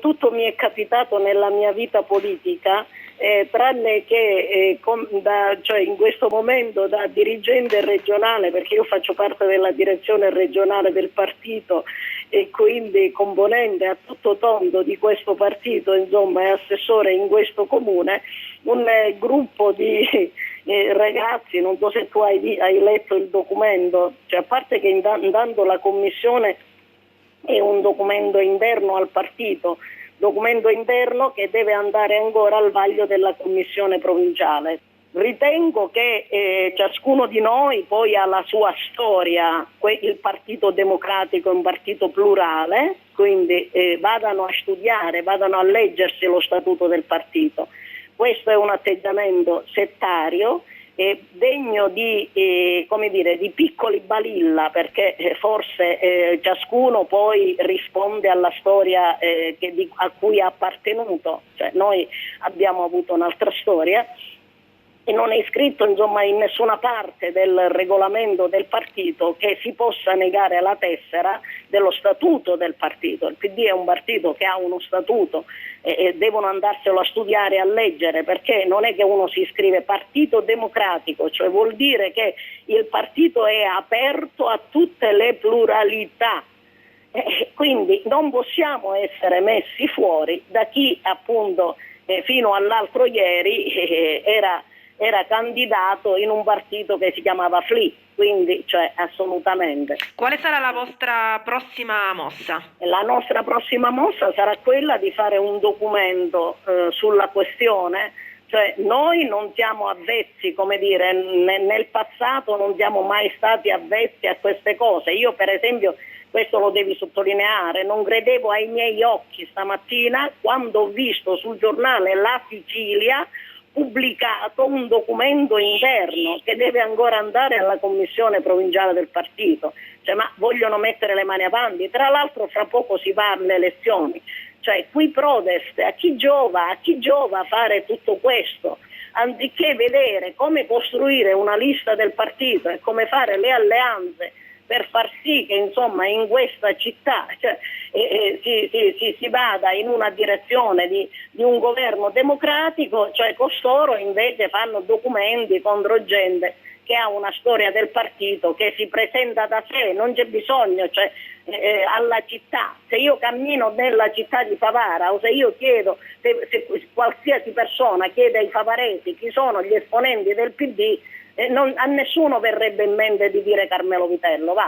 tutto mi è capitato nella mia vita politica, tranne che cioè in questo momento da dirigente regionale, perché io faccio parte della direzione regionale del partito e quindi componente a tutto tondo di questo partito, insomma, e assessore in questo comune, un gruppo di ragazzi, non so se tu hai letto il documento, cioè a parte che intanto la commissione è un documento interno al partito, documento interno che deve andare ancora al vaglio della commissione provinciale. Ritengo che ciascuno di noi poi ha la sua storia, il Partito Democratico è un partito plurale, quindi vadano a studiare, vadano a leggersi lo statuto del partito. Questo è un atteggiamento settario, degno di, come dire, di piccoli balilla, perché forse ciascuno poi risponde alla storia a cui ha appartenuto, cioè noi abbiamo avuto un'altra storia e non è scritto insomma in nessuna parte del regolamento del partito che si possa negare la tessera dello statuto del partito. Il PD è un partito che ha uno statuto e devono andarselo a studiare e a leggere, perché non è che uno si iscrive Partito Democratico, cioè vuol dire che il partito è aperto a tutte le pluralità. Quindi non possiamo essere messi fuori da chi appunto fino all'altro ieri era candidato in un partito che si chiamava FLI, quindi cioè assolutamente. Quale sarà la vostra prossima mossa? La nostra prossima mossa sarà quella di fare un documento sulla questione, cioè noi non siamo avvezzi, come dire, nel passato non siamo mai stati avvezzi a queste cose. Io per esempio, questo lo devi sottolineare, non credevo ai miei occhi stamattina quando ho visto sul giornale La Sicilia pubblicato un documento interno che deve ancora andare alla commissione provinciale del partito, cioè, ma vogliono mettere le mani avanti, tra l'altro fra poco si va alle elezioni, cioè qui prodest, a chi giova fare tutto questo, anziché vedere come costruire una lista del partito e come fare le alleanze per far sì che insomma in questa città si vada in una direzione di un governo democratico, cioè costoro invece fanno documenti contro gente che ha una storia del partito, che si presenta da sé, non c'è bisogno, cioè alla città. Se io cammino nella città di Favara o se io chiedo, se qualsiasi persona chiede ai favaresi chi sono gli esponenti del PD, a nessuno verrebbe in mente di dire Carmelo Vitello, va.